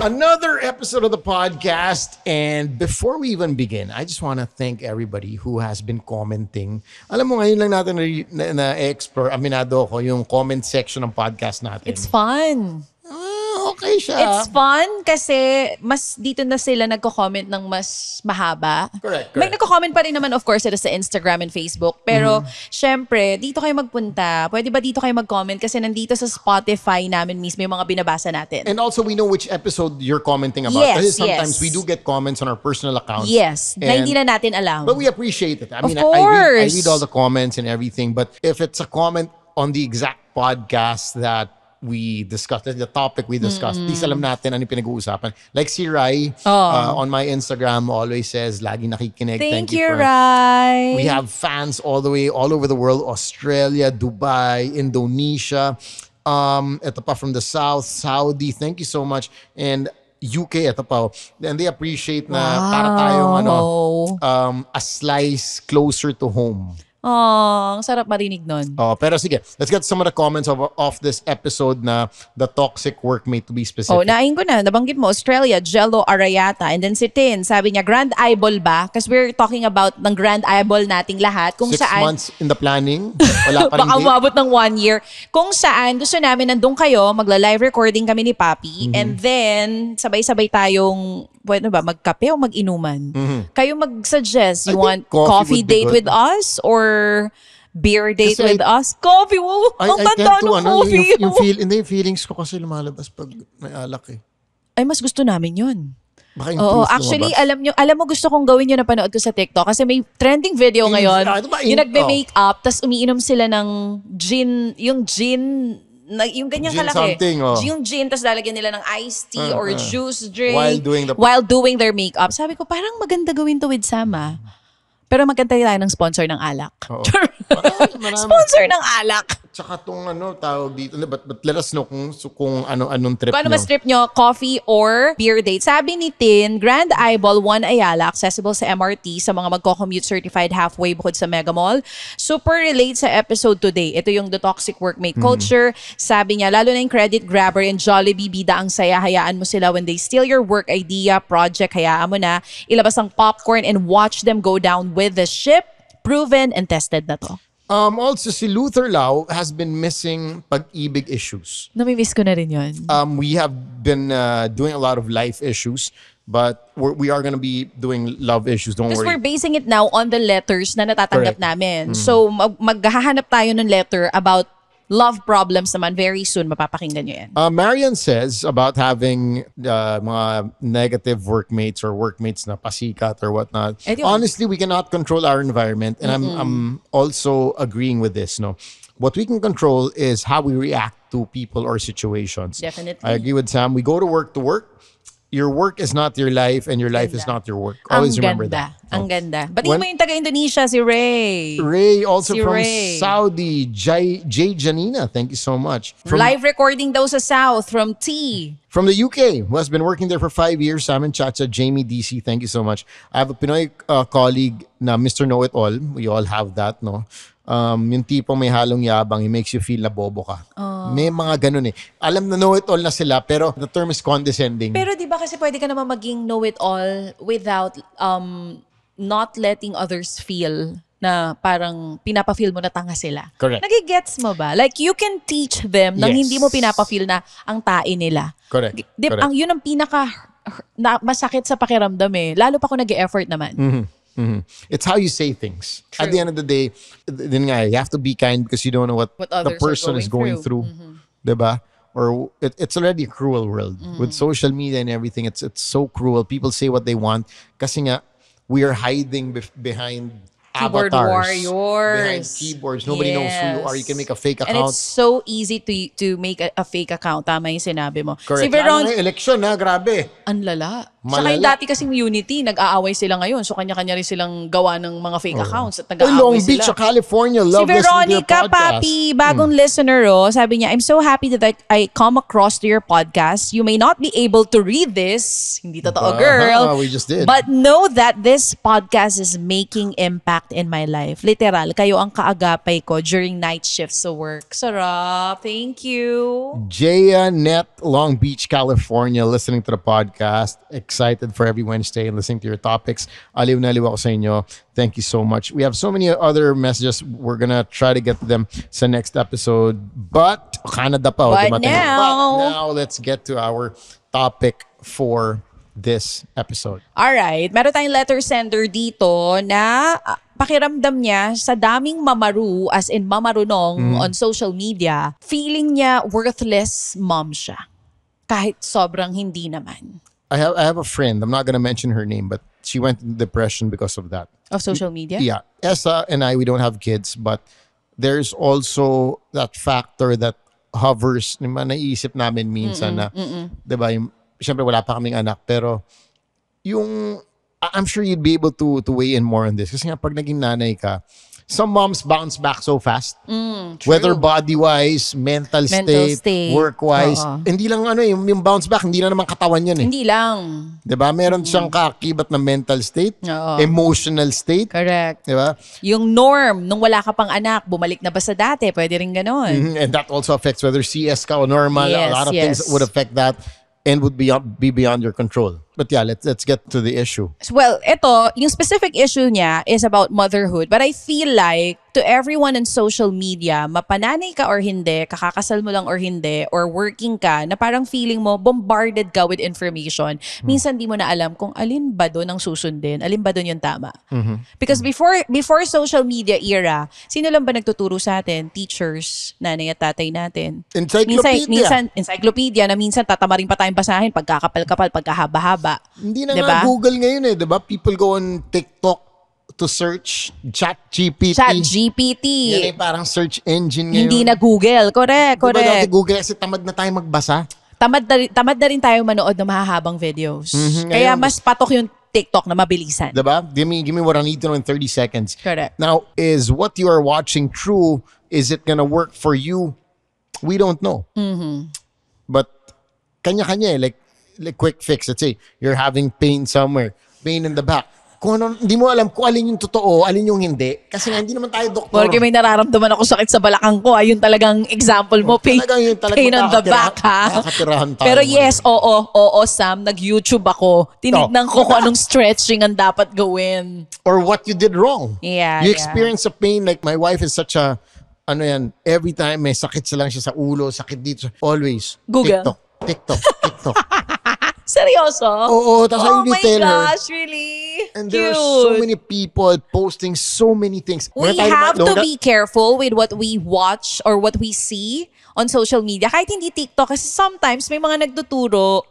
Another episode of the podcast, and before we even begin, I just want to thank everybody who has been commenting. Alam mo, ngayon lang natin na-explore, aminado ako, yung comment section ng podcast natin. It's fun. Okay siya. It's fun kasi mas dito na sila nagko-comment ng mas mahaba. Correct. May nagko-comment pa rin naman, of course, sa Instagram and Facebook. Pero, syempre, dito kayo magpunta. Pwede ba dito kayo mag-comment? Kasi nandito sa Spotify namin mismo yung mga binabasa natin. And also, we know which episode you're commenting about. Yes, Kasi sometimes yes. we do get comments on our personal accounts. Yes, na hindi na natin alam. But we appreciate it. I mean, Of I course. read all the comments and everything. But if it's a comment on the exact podcast that we discussed, the topic we discussed, please alam natin ano yung pinag-uusapan. Like si Rai, on my Instagram, always says, lagi nakikinig. Thank you, Rai. We have fans all over the world. Australia, Dubai, Indonesia. Ito pa from the South, Saudi. Thank you so much. And UK, ito pa. And they appreciate na para tayong a slice closer to home. Oh, ang sarap marinig nun. Pero sige, let's get some of the comments of this episode na the toxic workmate, to be specific. Nain ko na. Nabanggit mo, Australia, Jello Arayata. And then si Tin, sabi niya, Grand Eyeball ba? Because we're talking about ng Grand Eyeball nating lahat. Kung 6 saan, months in the planning. Wala pa rin baka date. umabot ng 1 year. Kung saan, gusto namin nandun kayo, magla-live recording kami ni Papi. And then, sabay-sabay tayong, pwede ba, magkape o mag-inuman? Kayo mag-suggest, you I want think coffee coffee would be date good. with us or beer date Kasi with us? Coffee! Wow! Ang tanda ng coffee! Yung feelings ko kasi lumalabas pag may alak eh. Ay, mas gusto namin yun. Baka yung Oo, truth actually, lumabas. alam mo gusto kong gawin yun na panood ko sa TikTok kasi may trending video ngayon. Ito ba, Yung nagme-makeup, tas umiinom sila ng gin, yung yung ganyang Gin kalaki. something, Yung gin, tas lalagyan nila ng iced tea or juice drink. While doing their makeup. Sabi ko, parang maganda gawin to with Sama. Pero magkanta tayo ng sponsor ng alak. Marami. Sponsor ng alak. Tsaka tong tawag dito. But let us know kung anong trip Kung ano nyo. mas trip nyo, coffee or beer date. Sabi ni Tin, Grand Eyeball 1 Ayala, accessible sa MRT sa mga magko-commute certified halfway bukod sa Mega Mall. Super relate sa episode today. Ito yung the toxic workmate culture. Sabi niya, lalo na yung credit grabber and Jollibee, bida ang saya. Hayaan mo sila when they steal your work idea, project, hayaan mo na. Ilabas ang popcorn and watch them go down with the ship. Proven and tested na to. Also, si Luther Lau has been missing pag-ibig issues. Namimiss ko na rin yun. We have been doing a lot of life issues, but we are gonna be doing love issues. Don't Because worry. we're basing it now on the letters na natatanggap Correct. namin. So, maghahanap tayo ng letter about love problems naman very soon. Mapapakinggan nyo yan. Marian says about having mga negative workmates or workmates na pasikat or whatnot. Yun. Honestly, we cannot control our environment, and I'm also agreeing with this. No, what we can control is how we react to people or situations. Definitely. I agree with Sam. We go to work. Your work is not your life, and your life is not your work. Always remember that. Ang ganda. Batiin mo yung taga-Indonesia, si Ray. Ray, also Si from Ray. Saudi, J. Janina. Thank you so much. Live recording daw sa South from T. From the UK, who has been working there for 5 years, Sam and Chacha, Jamie DC, thank you so much. I have a Pinoy colleague na Mr. Know-It-All. We all have that, no? Yung tipong may halong yabang, he makes you feel na bobo ka. May mga ganun eh. Alam na know-it-all na sila, pero the term is condescending. Pero di ba kasi pwede ka naman maging know-it-all without not letting others feel na parang pinapa-feel mo na tanga sila. Correct. Nagigets mo ba? Like, you can teach them nang Yes. hindi mo pinapa-feel na ang tae nila. Correct. Correct. Yun ang pinaka masakit sa pakiramdam eh. Lalo pa kung nag-e-effort naman. It's how you say things. At the end of the day, din nga, you have to be kind because you don't know what the others are person is going through. Diba? Or it's already a cruel world. With social media and everything, it's so cruel. People say what they want kasi nga, we are hiding behind Keyboard avatars. warriors. Behind keyboards. Nobody knows who you are. You can make a fake account. And it's so easy to make a fake account. Tama yung sinabi mo. Correct. Si Veron, Ano, election na, grabe. ang lala. Saka yung Malala. dati kasing Unity, nag-aaway sila ngayon. So kanya-kanya rin silang gawa ng mga fake accounts at Oy, nag-aaway Long sila. Beach, California. Si Love listening to your Veronica, podcast. papi, bagong listener, sabi niya, I'm so happy that I come across to your podcast. You may not be able to read this. Hindi totoo, girl. We just did. But know that this podcast is making impact in my life. Literal, kayo ang kaagapay ko during night shifts sa work. Sarap. Thank you. Jaya Net, Long Beach, California, listening to the podcast. Excited for every Wednesday and listening to your topics. Aliw na aliw ako sa inyo. Thank you so much. We have so many other messages. We're gonna try to get to them sa next episode. But, Canada pa. But dumating. now- But now, let's get to our topic for this episode. Alright, meron tayong letter sender dito na pakiramdam niya sa daming mamaru, as in mamarunong on social media, feeling niya worthless mom siya. Kahit sobrang hindi naman. I have a friend. I'm not gonna mention her name, but she went into depression because of that. Of social media? Yeah. Esa and I, we don't have kids, but there's also that factor that hovers, naiisip namin minsan na, diba, yung, syempre wala pa kaming anak, pero yung, I'm sure you'd be able to weigh in more on this. Kasi nga, pag naging nanay ka, some moms bounce back so fast. Whether body-wise, mental state, work-wise. Oo. Hindi lang yung bounce back, hindi na naman katawan yun eh. Hindi lang. Diba? Meron siyang kaakibat na mental state, Oo. emotional state. Correct. Diba? Yung norm, nung wala ka pang anak, bumalik na ba sa dati? Pwede rin ganon. And that also affects whether CS ka o normal. A Yes, lot of things yes. would affect that and would be beyond your control. But yeah, let's get to the issue. Well, ito, yung specific issue niya is about motherhood. But I feel like to everyone on social media, mapananay ka or hindi, kakakasal mo lang or hindi, or working ka, na parang feeling mo, bombarded ka with information. Minsan di mo na alam kung alin ba doon ang susundin, alin ba doon yung tama. Because before social media era, sino lang ba nagtuturo sa atin? Teachers, nanay at tatay natin. Encyclopedia. Minsan encyclopedia na minsan tatamarin pa tayong basahin, pagkakapal-kapal, pagkahaba-haba. Hindi na Diba? nga Google ngayon eh, diba? People go on TikTok to search ChatGPT. ChatGPT. Yan ay parang search engine ngayon. Hindi na Google. Correct, Diba dati correct. Google kasi tamad na tayo magbasa. Tamad na rin tayo manood ng mahahabang videos. Kaya Ngayon, mas patok yung TikTok na mabilisan. Diba? Give me what I need to know in 30 seconds. Correct. Now, is what you are watching true? Is it gonna work for you? We don't know. But kanya-kanya eh. Like quick fix. Let's say you're having pain somewhere, pain in the back. Kung ano, hindi mo alam kung alin yung totoo, alin yung hindi. Kasi nga, hindi naman tayo doktor. Porque may nararamdaman ako sakit sa balakang ko. Ayun talagang example mo. Pain, Talagang yun, talagang pain on the back, ha? makakatirahan tayo. Pero yes, oo, Sam. Nag-YouTube ako. Tinignan ko kung anong stretching ang dapat gawin. Or what you did wrong. Yeah, You yeah. experience a pain. Like my wife is such a, every time may sakit lang siya sa ulo, sakit dito. Always. Google. TikTok. Seryoso? Oo, tapos I oh really my tell her. gosh, really? And Cute. there are so many people posting so many things. We have to be careful with what we watch or what we see on social media. Kahit hindi TikTok, kasi sometimes may mga nagtuturo,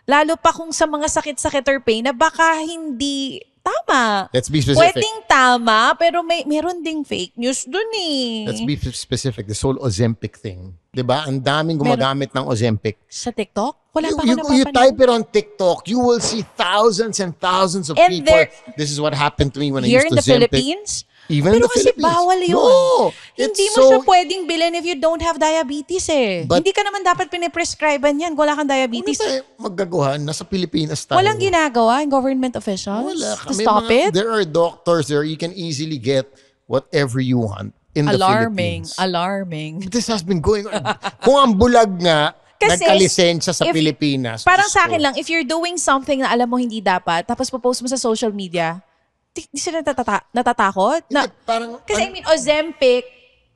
lalo pa kung sa mga sakit-sakit or pain, na baka hindi tama. Let's be specific. Pwedeng tama, pero meron ding fake news dun eh. Let's be specific. This whole Ozempic thing. Diba? Ang daming gumagamit ng Ozempic. Sa TikTok? Wala pa ako You napapanood. type it on TikTok, you will see thousands and thousands of And people. there- This is what happened to me when I Here used in the Ozempic. Philippines? Even in Pero the kasi Philippines. bawal yun. No! Hindi It's mo siya pwedeng bilhin if you don't have diabetes eh. But- Hindi ka naman dapat piniprescribean yan kung wala kang Ano diabetes. tayo magagawa? Nasa Pilipinas tayo. Walang ginagawa yung government officials Wala. to May stop it? There are doctors there. You can easily get whatever you want in the Alarming. Philippines. Alarming. This has been going on. Kung ang bulag nga, Kasi nagkalisensya sa if- Pilipinas. Parang Diyos sa ko. akin lang, if you're doing something na alam mo hindi dapat, tapos popost mo sa social media, di sila natatakot? Na, Hindi, parang, kasi I mean, Ozempic,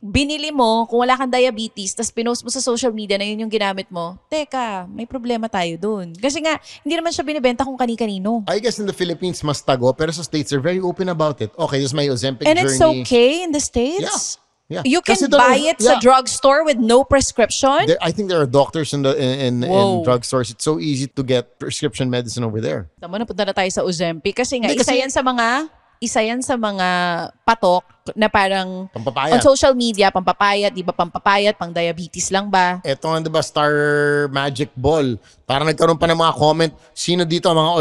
binili mo, kung wala kang diabetes, tapos pinost mo sa social media na yun yung ginamit mo, teka, may problema tayo dun. Kasi nga, hindi naman siya binibenta kung kani-kanino. I guess in the Philippines mas tago, pero sa States they're very open about it. Okay, this is my Ozempic And journey. it's okay in the States? Yeah. You can Kasi doon- buy it sa yeah. drugstore with no prescription? I think there are doctors in Whoa. drugstores. It's so easy to get prescription medicine over there. Tama, napunta na tayo sa Ozempic. Kasi nga, Hindi, isa kasi- yan sa mga patok na parang Pampapayat. on social media, pampapayat, di ba pampapayat, pang diabetes lang ba? Eto nga, diba, Star Magic Ball. Parang nagkaroon pa ng mga comment, sino dito ang mga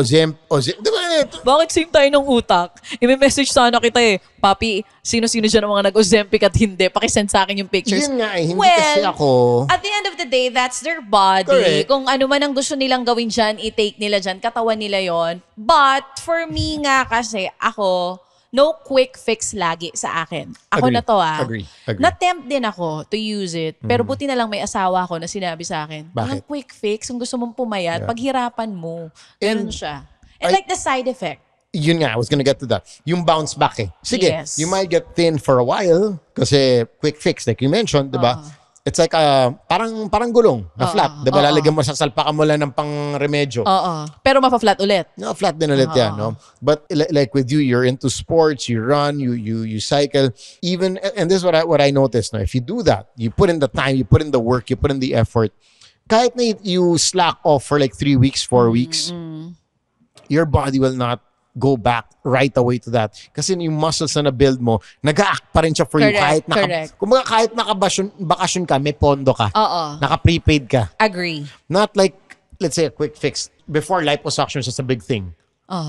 diba, Bakit same tayo ng utak? I-message sana kita Papi, sino-sino dyan ang mga nag-Ozempic at hindi? Pakisend sa akin yung pictures. yun nga hindi kasi ako. At the end of the day, that's their body. Correct. Kung ano man ang gusto nilang gawin dyan, i-take nila dyan, katawan nila yon. But for me nga kasi, ako, no quick fix lagi sa akin. Ako Agree. na to Agree. Na-tempt din ako to use it. Pero buti na lang may asawa ko na sinabi sa akin, Bakit? walang quick fix. Kung gusto mong pumayat, Yeah. paghirapan mo. Ganun And siya. And like the side effect. Yun nga, I was gonna get to that. Yung bounce back Sige, Yes. you might get thin for a while kasi quick fix, like you mentioned, di ba? It's like parang gulong na flat. Di ba? Lalagyan mo sa salpakan mo lang ng pang-remedyo. Oo. Pero mapa-flat ulit. No, flat din ulit yan, no? But like with you, you're into sports, you run, you cycle. Even, and this is what I noticed, no? If you do that, you put in the time, you put in the work, you put in the effort, kahit na you slack off for like 3 weeks, 4 weeks, your body will not go back right away to that. Kasi yung muscles na na-build mo, nag-act pa rin siya for you. Correct. Kumbaga kahit bakasyon ka, may pondo ka. Oo. Naka-prepaid ka. Agree. Not like, let's say, a quick fix. Before, liposuction is just a big thing.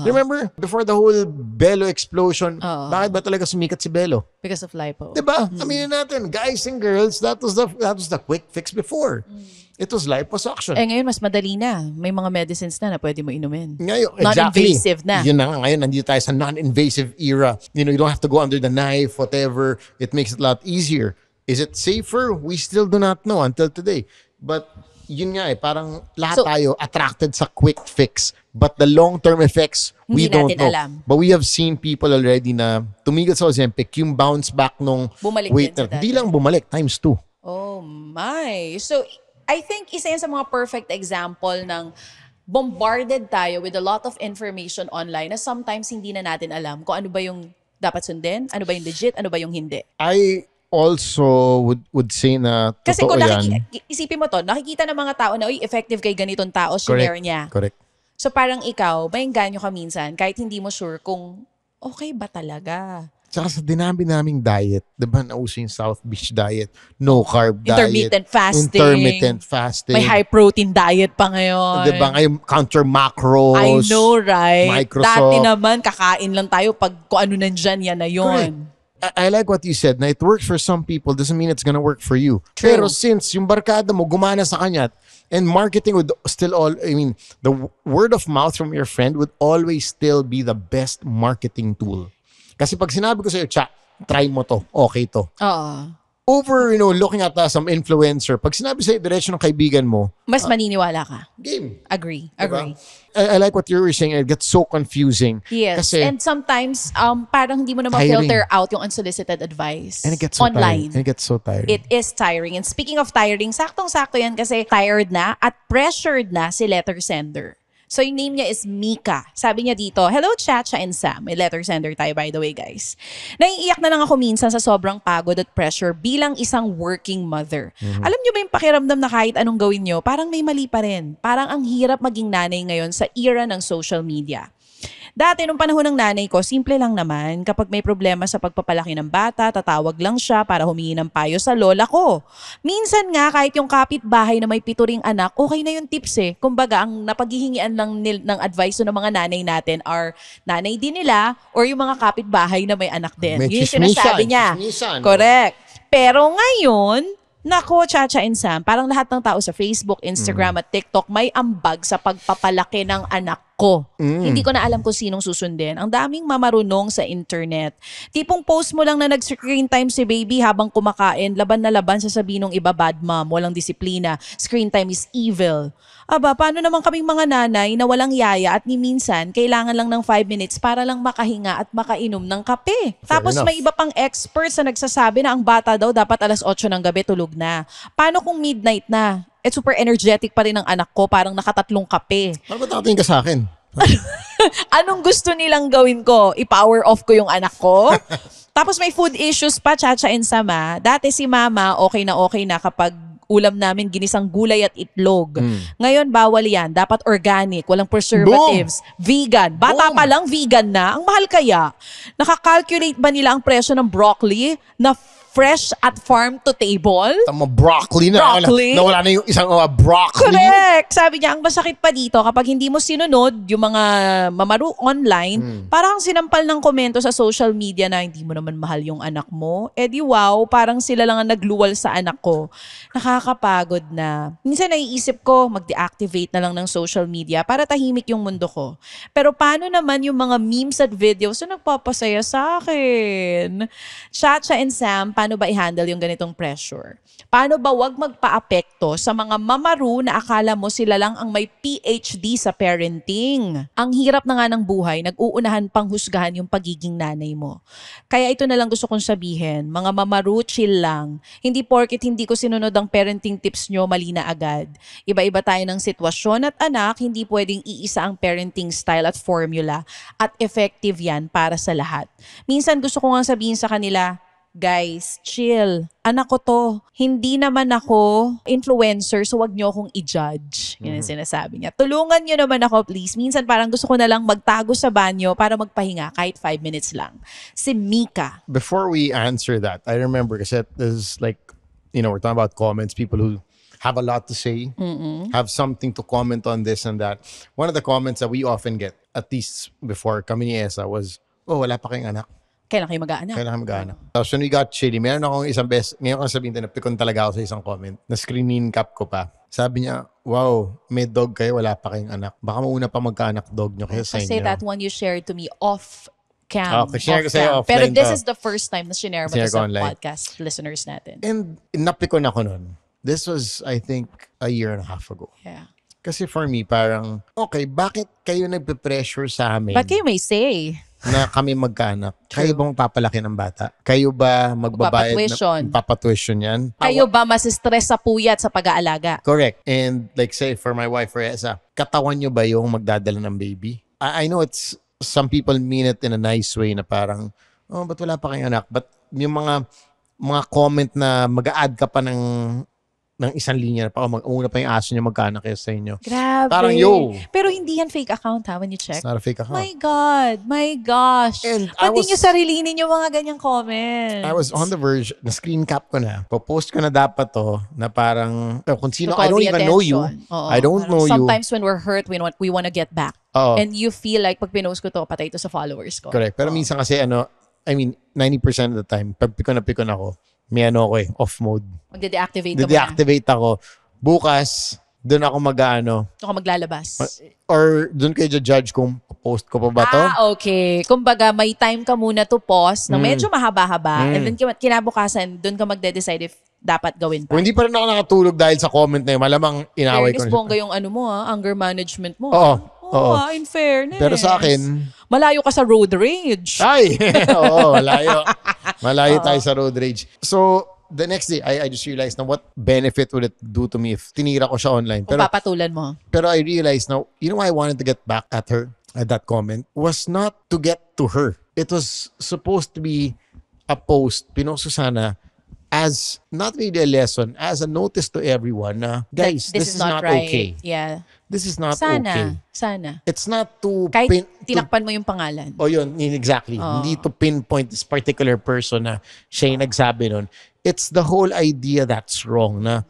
Remember? Before the whole Belo explosion, bakit ba talaga sumikat si Belo? Because of lipo. Diba? Aminin natin, guys and girls, that was the quick fix before. It was liposuction. Ngayon, mas madali na. May mga medicines na pwede mo inumin. Ngayon, Non-invasive na. Yun na nga, ngayon, nandito tayo sa non-invasive era. You don't have to go under the knife, whatever. It makes it a lot easier. Is it safer? We still do not know until today. But yun nga parang lahat tayo attracted sa quick fix. But the long-term effects, we Hindi don't natin know. alam. But we have seen people already na tumigil sa Ozempic, yung bounce back nung Bumalik weight din sa dati. Hindi lang bumalik, times 2. Oh my. So, I think isa yan sa mga perfect example ng bombarded tayo with a lot of information online na sometimes hindi na natin alam kung ano ba yung dapat sundin, ano ba yung legit, ano ba yung hindi. I also would say na Kasi totoo kung yan. isipin mo to, nakikita ng mga tao na, uy, effective kay ganitong tao, share niya. Correct. So parang ikaw, maingganyo ka minsan kahit hindi mo sure kung okay ba talaga. Tsaka sa dinami naming diet, di ba nauso yung South Beach diet, no carb diet, intermittent fasting, May high protein diet pa ngayon. di ba ngayon counter macros, I know, right? Microsoft. Dati naman, kakain lang tayo pag kung ano nandyan, yan na Correct. yun. I like what you said na it works for some people doesn't mean it's gonna work for you. True. Pero since yung barkada mo gumana sa kanya and marketing would still the word of mouth from your friend would always still be the best marketing tool. Kasi pag sinabi ko sa'yo, try mo to, okay to. Oo. Over, looking at some influencer, pag sinabi sa'yo, diretso ng kaibigan mo, Mas maniniwala ka. game. Agree. Diba? I like what you were saying. It gets so confusing. Yes. Kasi, And sometimes, parang hindi mo na Tiring. ma-filter out yung unsolicited advice and it gets so online. tiring. And it gets so tiring. It is tiring. And speaking of tiring, saktong-sakto yan kasi tired na at pressured na si letter sender. So yung name niya is Mika. Sabi niya dito, hello Chacha and Sam. May letter sender tayo by the way guys. Naiiyak na lang ako minsan sa sobrang pagod at pressure bilang isang working mother. Alam niyo ba yung pakiramdam na kahit anong gawin niyo, parang may mali pa rin. Parang ang hirap maging nanay ngayon sa era ng social media. Dati, nung panahon ng nanay ko, simple lang naman. Kapag may problema sa pagpapalaki ng bata, tatawag lang siya para humingi ng payo sa lola ko. Minsan nga, kahit yung kapitbahay na may 7 ring anak, okay na yung tips Kumbaga, ang napaghihingian lang ng advice ng mga nanay natin are nanay din nila or yung mga kapitbahay na may anak din. May Yun yung chismisan, sinasabi niya. chismisan. Correct. Pero ngayon, nako, Chacha and Sam, parang lahat ng tao sa Facebook, Instagram at TikTok may ambag sa pagpapalaki ng anak ko. Hindi ko na alam kung sinong susundin. Ang daming mamarunong sa internet. Tipong post mo lang na nag-screen time si baby habang kumakain, laban na laban sasabihin ng iba bad mom, walang disiplina, screen time is evil. Aba, paano naman kaming mga nanay na walang yaya at ni minsan kailangan lang ng 5 minutes para lang makahinga at makainom ng kape. Tapos enough. may iba pang experts na nagsasabi na ang bata daw dapat 8:00 ng gabi tulog na. Paano kung midnight na? Super energetic pa rin ang anak ko, parang nakatatlong kape. Ano ba tatingin ka sa akin? Anong gusto nilang gawin ko? I-power off ko yung anak ko? Tapos may food issues pa, Chacha and Sama. Dati si mama, okay na kapag ulam namin ginisang gulay at itlog. Ngayon, bawal yan. Dapat organic, walang preservatives, vegan. Bata pa lang, vegan na. Ang mahal kaya. Nakakalculate ba nila ang presyo ng broccoli na fresh at farm to table? Tama, broccoli na. Broccoli? Nawala na yung isang broccoli. Correct! Sabi niya, ang masakit pa dito, kapag hindi mo sinunod yung mga mamaru online, parang sinampal ng komento sa social media na hindi mo naman mahal yung anak mo. Eh di wow, parang sila lang ang nagluwal sa anak ko. Nakakapagod na. Minsan naiisip ko, mag-deactivate na lang ng social media para tahimik yung mundo ko. Pero paano naman yung mga memes at videos na nagpapasaya sa akin? Chacha and Sam, paano ba i-handle yung ganitong pressure? Paano ba wag magpa-apekto sa mga mamaru na akala mo sila lang ang may PhD sa parenting? Ang hirap na nga ng buhay, nag-uunahan pang husgahan yung pagiging nanay mo. Kaya ito na lang gusto kong sabihin, mga mamaru, chill lang. Hindi porket hindi ko sinunod ang parenting tips nyo, mali na agad. Iba-iba tayo ng sitwasyon at anak, hindi pwedeng iisa ang parenting style at formula at effective yan para sa lahat. Minsan gusto ko nga sabihin sa kanila, guys, chill. Anak ko to. Hindi naman ako influencer, so wag nyo akong i-judge. Yun ang sinasabi niya. Tulungan nyo naman ako, please. Minsan parang gusto ko na lang magtago sa banyo para magpahinga kahit 5 minutes lang. Si Mika. Before we answer that, I remember kasi there's like, we're talking about comments, people who have a lot to say, have something to comment on this and that. One of the comments that we often get, at least before kami ni Esa, was, wala pa kayong anak. Kailan kayo mag-aanak? Kailan kami mag-aanak. Tapos when we got chilly, meron akong isang ngayon ko sabihin na pikon talaga ako sa isang comment. Na-screening cap ko pa. Sabi niya, wow, may dog kayo, wala pa kayong anak. Baka mauna pa magkaanak dog nyo kayo sa inyo. Kasi that one you shared to me off cam. Okay, share ko sa'yo offline. Pero this to. is the first time na shinare mo Share to ko sa online. podcast listeners natin. And napikon ako nun. This was, I think, a year and a half ago. Yeah. Kasi for me, parang, okay, bakit kayo nagpe-pressure sa amin? Ba't kayo may say? Na kami magkaanak. Kayo ba magpapalaki ng bata? Kayo ba magbabayad magpapatuition yan? Kayo ba masistress sa puyat sa pag-aalaga? Correct. And like say for my wife Reza, katawan nyo ba yung magdadala ng baby? I know it's some people mean it in a nice way na parang, ba't wala pa kayong anak? But yung mga comment na mag-a-add ka pa ng isang linya na mag-una pa yung aso niya magkaanak kayo sa inyo. Grabe. Parang Pero hindi yan fake account when you check. It's not a fake account. My gosh. And Pati nyo sarilinin yung mga ganyang comments. I was on the verge, na-screen cap ko na. Post ko na dapat to na parang, kung sino, I don't even know you. I don't know you. Sometimes when we're hurt, we want to get back. And you feel like pag pinost ko to, patay to sa followers ko. Correct. Pero minsan kasi 90% of the time, pag pikon ako, may off mode. Magde-deactivate ako. Bukas, doon ako doon ako maglalabas. Or doon kayo judge kung post ko pa ba to? Okay. Kumbaga, may time ka muna to pause na medyo mahaba-haba. And then kinabukasan, doon ka magde-decide if dapat gawin pa. Kung hindi pa rin ako nakatulog dahil sa comment na yun, malamang inaway ko. Bongga yung anger management mo. Oo. In fairness. Pero sa akin, malayo ka sa road rage. Ay! Oo, malayo. Malayo tayo sa road rage. So, the next day, I just realized na what benefit would it do to me if tinira ko siya online. Kung papatulan mo. Pero I realized now, why I wanted to get back at her, at that comment, was not to get to her. It was supposed to be a post, pinost ko sana, as not really a lesson, as a notice to everyone na, guys, this is not right. okay. Yeah. This is not okay. Sana. It's not to... Kahit tinakpan mo yung pangalan. Yun, exactly. Hindi to pinpoint this particular person na siya yung nagsabi nun. It's the whole idea that's wrong na,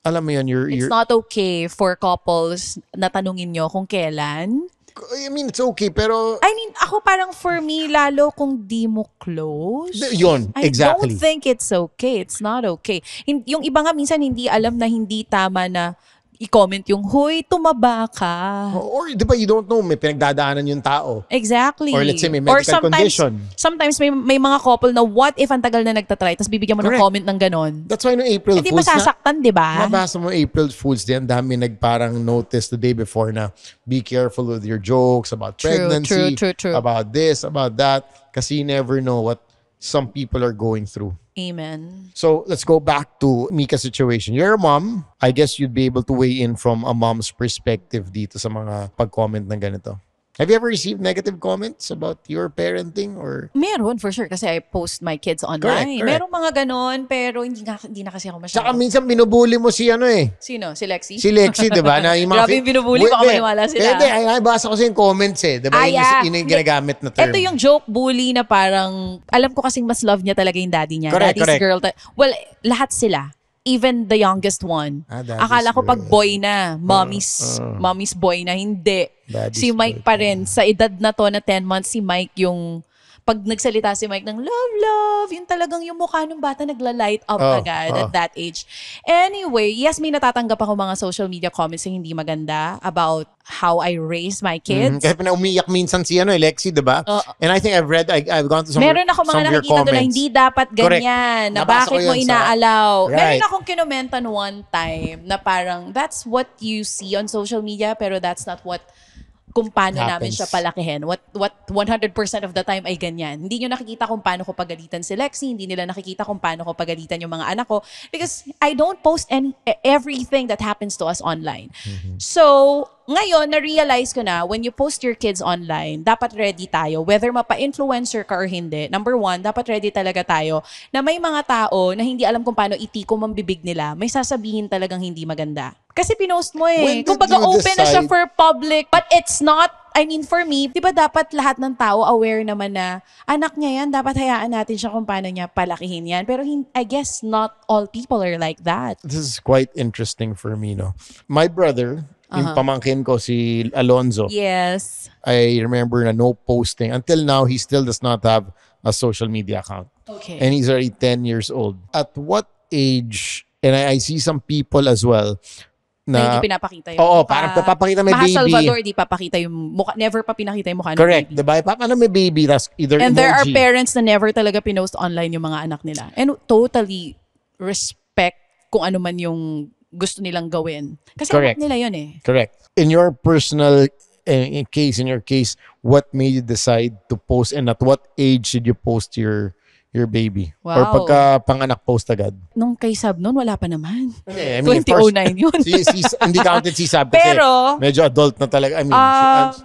alam mo yun, It's not okay for couples na tanungin nyo kung kailan. I mean, it's okay, pero... ako parang for me, lalo kung di mo close. Yun, exactly. I don't think it's okay. It's not okay. Yung iba nga minsan hindi alam na hindi tama na i-comment yung, huy, tumaba ka. Or, di ba, you don't know, may pinagdadaanan yung tao. Exactly. Or let's say, may medical condition. Sometimes may mga couple na what if ang tagal na nagtatry, tapos bibigyan mo ng comment ng ganon. That's why no April Fools Hindi masasaktan, di ba? Mabasa mo April Fools din, dami nagparang notice the day before na be careful with your jokes about pregnancy, true. about this, about that, kasi you never know what some people are going through. Amen. So let's go back to Mika's situation. You're a mom. I guess you'd be able to weigh in from a mom's perspective dito sa mga pag-comment ng ganito. Have you ever received negative comments about your parenting or? Meron for sure kasi I post my kids online. Correct. Merong mga ganon pero hindi na kasi ako masyado. Tsaka minsan binubuli mo si ano eh. Sino? Si Lexi? Si Lexi, di ba? Na yung mga Grabe yung binubuli, baka maniwala sila. Hindi, ay, basa ko sa yung comments eh. Di ba? Yun yung ginagamit na term. Ito yung joke bully na parang, alam ko kasing mas love niya talaga yung daddy niya. Correct, Daddy's girl. Well, lahat sila. Even the youngest one. Daddy's Akala ko pag girl. boy na, mommy's boy na, hindi. Daddy's Si Mike boy. pa rin. Sa edad na to na 10 months, si Mike yung, pag nagsalita si Mike ng love, yun talagang yung mukha ng bata nagla-light up agad at that age. Anyway, yes, may natatanggap ako mga social media comments na hindi maganda about how I raise my kids. Kaya pa na umiyak minsan si ano, Lexi, di ba? And I think I've gone to some Meron ako mga some of your nakikita doon na comments. hindi dapat ganyan. Na Nabasa bakit ko mo yun sa- inaalaw. Right. Meron akong kinomentan one time na parang that's what you see on social media pero that's not what kung paano namin Happens. siya palakihin. What 100% of the time ay ganyan. Hindi nyo nakikita kung paano ko pagalitan si Lexi. Hindi nila nakikita kung paano ko pagalitan yung mga anak ko. Because I don't post everything that happens to us online. So, ngayon, na-realize ko na, when you post your kids online, dapat ready tayo. Whether mapa-influencer ka or hindi, number one, dapat ready talaga tayo na may mga tao na hindi alam kung paano itikom ang bibig nila, may sasabihin talagang hindi maganda. Kasi pinost mo When eh. did Kumbaga you open na siya decide- for public. But it's not, I mean, for me, di ba dapat lahat ng tao aware naman na anak niya yan, dapat hayaan natin siya kung paano niya palakihin yan. Pero I guess not all people are like that. This is quite interesting for me, no? My brother, yung pamangkin ko, si Alonzo, Yes. I remember na no posting. Until now, he still does not have a social media account. Okay. And he's already 10 years old. At what age, and I see some people as well, na na, hindi pinapakita yung oo, mukha. parang papakita may Mahal baby. Salvador, di papakita yung mukha. Never pa pinakita yung mukha ng Correct, baby. diba? Paano may baby, tas either And emoji. there are parents na never talaga pinost online yung mga anak nila. And totally respect kung ano man yung gusto nilang gawin. Kasi Correct. anak nila yun eh. Correct. In your personal in your case, what made you decide to post and at what age did you post your baby? Or Wow. pagka panganak post agad? Nung kay Sab noon, wala pa naman. I 2009 yun. Hindi counted si Sab kasi Pero, medyo adult na talaga. I mean,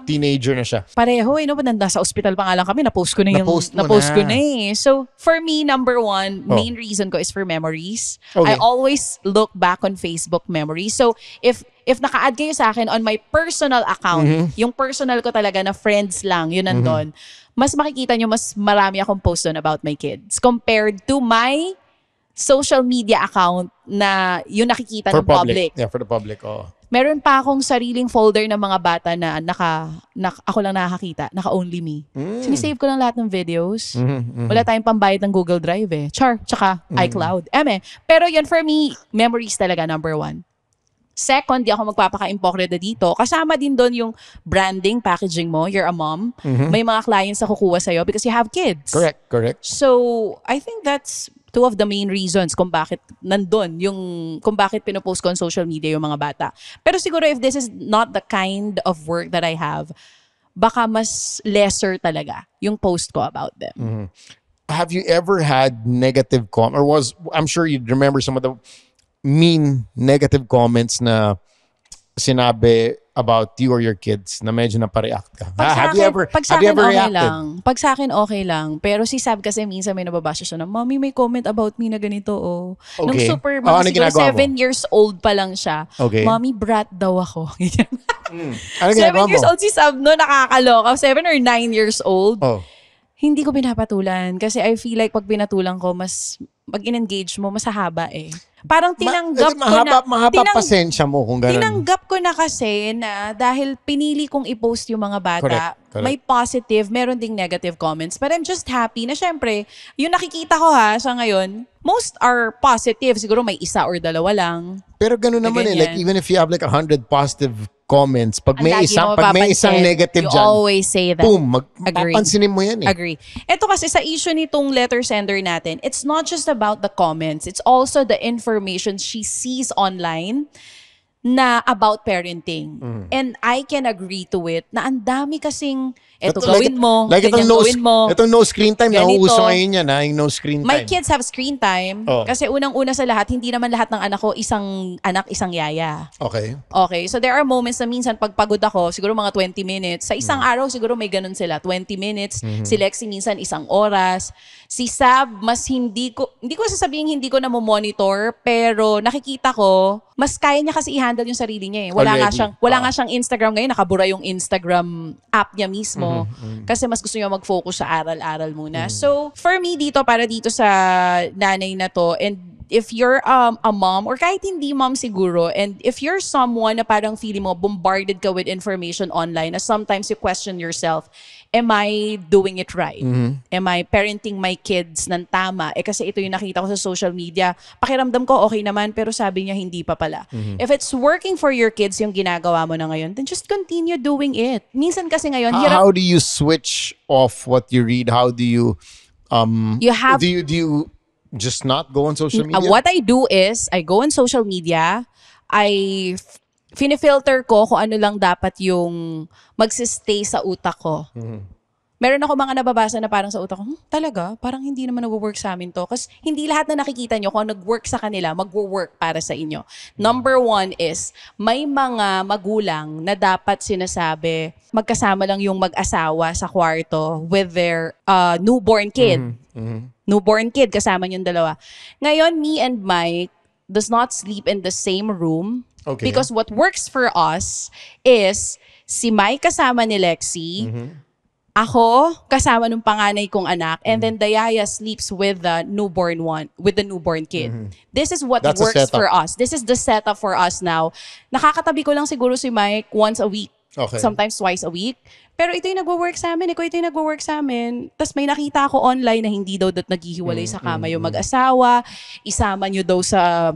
teenager na siya. pareho eh, no? Nasa ospital pa nga lang kami, na-post ko na yung, Na-post mo na-post ko na. na eh. So, for me, number one, main reason ko is for memories. I Okay. always look back on Facebook memories. So, if naka-add kayo sa akin on my personal account, yung personal ko talaga na friends lang, yun nandun, mas makikita nyo, mas marami akong post doon about my kids compared to my social media account na yung nakikita For ng public. Yeah, for the public. Oh. Meron pa akong sariling folder ng mga bata na ako lang nakakita, naka-only me. Sinisave ko lang lahat ng videos. Wala tayong pambayad ng Google Drive eh. Tsaka iCloud. Pero yun for me, memories talaga number one. Second, di ako magpapaka-impokrita dito. Kasama din doon yung branding, packaging mo. You're a mom. May mga clients na kukuha sa'yo because you have kids. Correct. So, I think that's two of the main reasons kung bakit nandun, kung bakit pinopost ko on social media yung mga bata. Pero siguro if this is not the kind of work that I have, baka mas lesser talaga yung post ko about them. Have you ever had negative I'm sure you remember some of the mean negative comments na sinabi about you or your kids na medyo napareact ka? Have you ever reacted? Pag sa akin, okay lang. Pero si Sab kasi minsan may nababasa siya na, Mommy, may comment about me na ganito, oh. Nung Okay. super, Ano siguro ginagawa mo? 7 years old pa lang siya. Okay. Mommy, brat daw ako. Ano 7 ginagawa mo? years old si Sab, no? Nakakaloka. 7 or 9 years old. Oh. Hindi ko pinapatulan. Kasi I feel like pag pinatulan ko, mas pag in-engage mo, mas haba eh. Parang tinanggap ko na... Mahaba pasensya mo kung ganun. Tinanggap ko na kasi na dahil pinili kong i-post yung mga bata, Correct. may positive, meron ding negative comments. But I'm just happy na syempre, yung nakikita ko sa ngayon, most are positive. Siguro may isa or dalawa lang. Pero ganun naman eh. Like Ganyan. even if you have like 100 positive comments, pag Ang may lagi mo isang mapapansin, negative you dyan, always say that. boom, Agree. papansinin mo yan eh. Agree. Ito kasi sa issue nitong letter sender natin, it's not just about the comments. It's also the information she sees online na about parenting. Mm. And I can agree to it na ang dami kasing eto Ito, gawin mo, like ganyan gawin mo. Itong no screen time, ganito. nauuso ngayon yan, yung no screen time. My kids have screen time Oh. kasi unang-una sa lahat, hindi naman lahat ng anak ko isang anak, isang yaya. Okay. Okay, so there are moments na minsan pag pagod ako, siguro mga 20 minutes. Sa isang araw, siguro may ganun sila, 20 minutes. Si Lexi minsan isang oras. Si Sab, mas hindi ko sasabihin hindi ko na monitor, pero nakikita ko, mas kaya niya kasi i-handle yung sarili niya eh. Wala nga siyang Instagram ngayon, nakabura yung Instagram app niya mismo. Kasi mas gusto niya mag-focus sa aral-aral muna. So, for me para dito sa nanay na to, and if you're a mom or kahit hindi mom siguro, and if you're someone na parang feeling mo bombarded ka with information online, na sometimes you question yourself, am I doing it right? Am I parenting my kids ng tama? Kasi ito yung nakita ko sa social media. Pakiramdam ko okay naman, pero sabi niya hindi pa pala. If it's working for your kids yung ginagawa mo na ngayon, then just continue doing it. Minsan kasi ngayon, How do you switch off what you read? How do you do you just not go on social media? What I do is, I go on social media, finifilter ko kung ano lang dapat yung magsistay sa utak ko. Meron ako mga nababasa na parang sa utak ko, talaga? Parang hindi naman nag-work sa amin to. Kasi hindi lahat na nakikita nyo kung nag-work sa kanila, mag-work para sa inyo. Number one is, may mga magulang na dapat sinasabi, magkasama lang yung mag-asawa sa kwarto with their newborn kid. Newborn kid, kasama yung dalawa. Ngayon, me and Mike does not sleep in the same room. Okay. Because what works for us is, si Mike kasama ni Lexi, ako, kasama nung panganay kong anak, and then the yaya sleeps with the newborn kid. This is what That's a works setup. for us. This is the setup for us now. Nakakatabi ko lang siguro si Mike once a week. Okay. Sometimes twice a week. Pero ito yung nagwo-work sa amin. Ito yung nagwo-work sa amin. Tapos may nakita ako online na hindi daw naghihiwalay sa kama yung mag-asawa. Isama nyo daw sa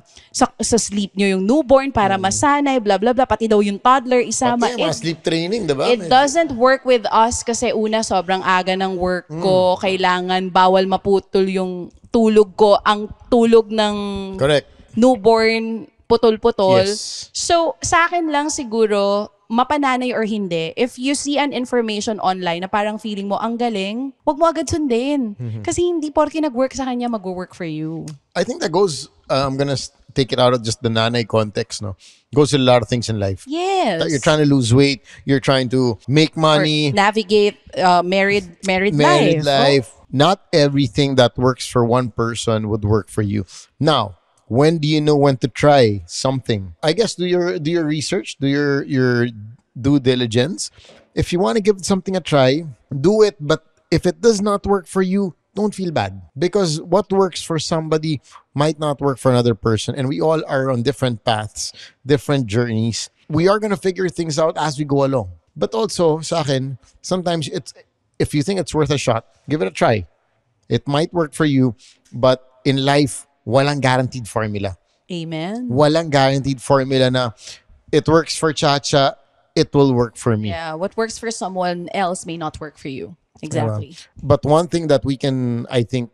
sleep nyo yung newborn para masanay, blah, blah, blah. Pati daw yung toddler, isama. Pati mga sleep training, diba? It doesn't work with us kasi una, sobrang aga ng work ko. Kailangan, bawal maputol yung tulog ko. Ang tulog ng Correct. newborn, putol-putol. Yes. So, sa akin lang siguro, mapananay or hindi, if you see an information online na parang feeling mo, ang galing, wag mo agad sundin. Kasi hindi porke nag-work sa kanya, mag-work for you. I think that goes, I'm gonna take it out of just the nanay context, no? Goes with a lot of things in life. Yes. That you're trying to lose weight, you're trying to make money, Or navigate married life. Not everything that works for one person would work for you. Now, when do you know when to try something? I guess do your research, do your due diligence. If you want to give something a try, do it. But if it does not work for you, don't feel bad, because what works for somebody might not work for another person, and we all are on different paths, different journeys. We are gonna figure things out as we go along. But also, sa akin, sometimes if you think it's worth a shot, give it a try. It might work for you, but in life, walang guaranteed formula. Amen. Walang guaranteed formula na it works for Chacha, it will work for me. Yeah, what works for someone else may not work for you. Exactly. But one thing that we can, I think,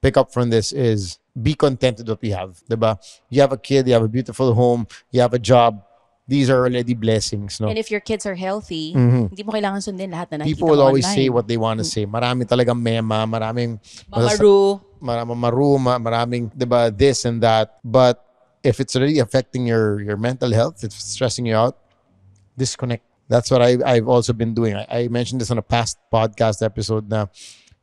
pick up from this is be content with what we have. Diba? You have a kid, you have a beautiful home, you have a job. These are already blessings, no? And if your kids are healthy, hindi mo kailangan sundin lahat na nakikita People will mo always online. say what they want to say. Marami talagang mema, maraming maraming, diba, this and that. But if it's really affecting your mental health, if it's stressing you out, disconnect. That's what I've also been doing. I mentioned this on a past podcast episode na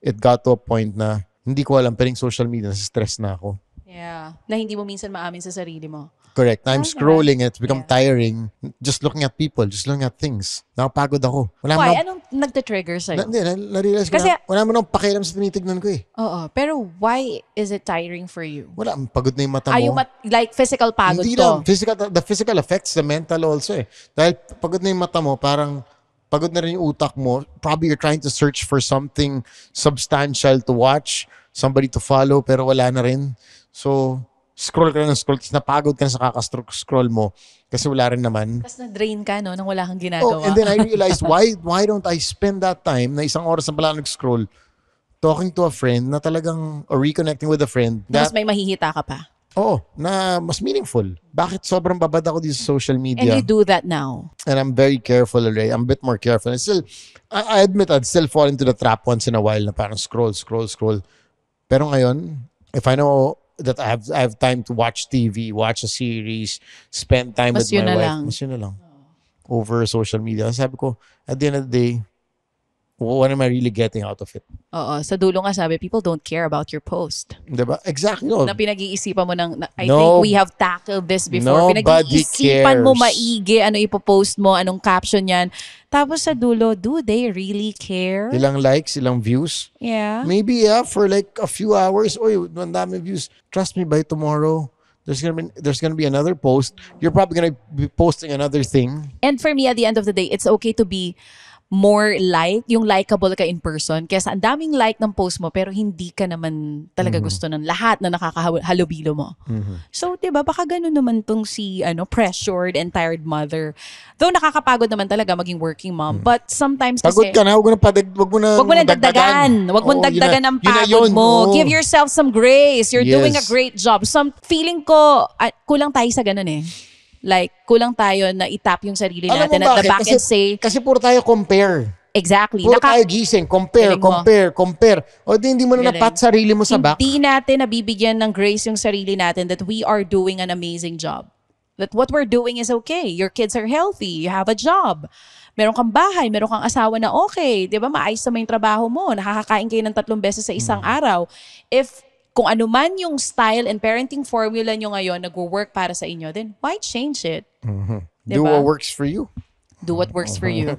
it got to a point na hindi ko alam, pero yung social media, stress na ako. Yeah. Na hindi mo minsan maamin sa sarili mo. Correct. I'm scrolling and it's become Yeah. tiring. Just looking at people, just looking at things. Nakapagod ako. Why? Anong nagte-trigger sa'yo? Na-realize ko Kasi- na, wala mo nang pakialam sa tinitignan ko eh. Oo. Pero why is it tiring for you? Wala, pagod na yung mata mo. Like physical pagod Hindi to? lang. The physical affects the mental also eh. Dahil pagod na yung mata mo, parang pagod na rin yung utak mo. Probably you're trying to search for something substantial to watch, somebody to follow, pero wala na rin. So, scroll ka na ng scroll, tapos napagod ka na sa kakascroll mo kasi wala rin naman. Tapos na-drain ka, no? Nang wala kang ginagawa. Oh, and then I realized, why don't I spend that time na isang oras na pala nag-scroll talking to a friend na talagang, or reconnecting with a friend Mas that may mahihita ka pa. na mas meaningful. Bakit sobrang babad ako dito sa social And media? you do that now. And I'm very careful already. I'm a bit more careful. And still, I admit I'd still fall into the trap once in a while na parang scroll. Pero ngayon, if I know that I have time to watch TV, watch a series, spend time Mas with yun my na wife, lang. mas yun na lang. Over social media. Sabi ko, at the end of the day, what am I really getting out of it? Oo, sa dulo nga sabi, people don't care about your post. Diba? Exactly. No. Na pinag-iisipan mo I No. think we have tackled this before. Nobody Pinag-iisipan mo cares. maigi, ano ipopost mo, anong caption yan. Tapos sa dulo, do they really care? Ilang likes, ilang views. Yeah. Maybe, for like a few hours. Oy, ang dami views. Trust me, by tomorrow, there's gonna be another post. You're probably gonna be posting another thing. And for me, at the end of the day, it's okay to be more yung likable ka in person. Kesa ang daming like ng post mo, pero hindi ka naman talaga gusto ng lahat na nakakahalubilo mo. So, diba, baka ganun naman tong si pressured and tired mother. Though nakakapagod naman talaga maging working mom. But sometimes Pagod kasi, ka na, wag mo na dagdagan. Wag mo Oo, dagdagan ng yun na pagod yun. mo. Oo. Give yourself some grace. You're doing a Yes. great job. Feeling ko, kulang tayo sa ganun eh. Like, kulang tayo na itap yung sarili Alam natin mo at the bakit? back and say, Kasi puro tayo compare. exactly. Puro tayo gising. Compare. O hindi mo na Galing. napat sarili mo sa back. Hindi natin nabibigyan ng grace yung sarili natin that we are doing an amazing job. That what we're doing is okay. Your kids are healthy. You have a job. Meron kang bahay, meron kang asawa na okay. Di ba? Maayos naman yung trabaho mo. Nakakakain kayo ng 3 beses sa isang araw. If kung ano man yung style and parenting formula nyo ngayon nagwo-work para sa inyo, then why change it? Do Diba? what works for you. Do what works for you.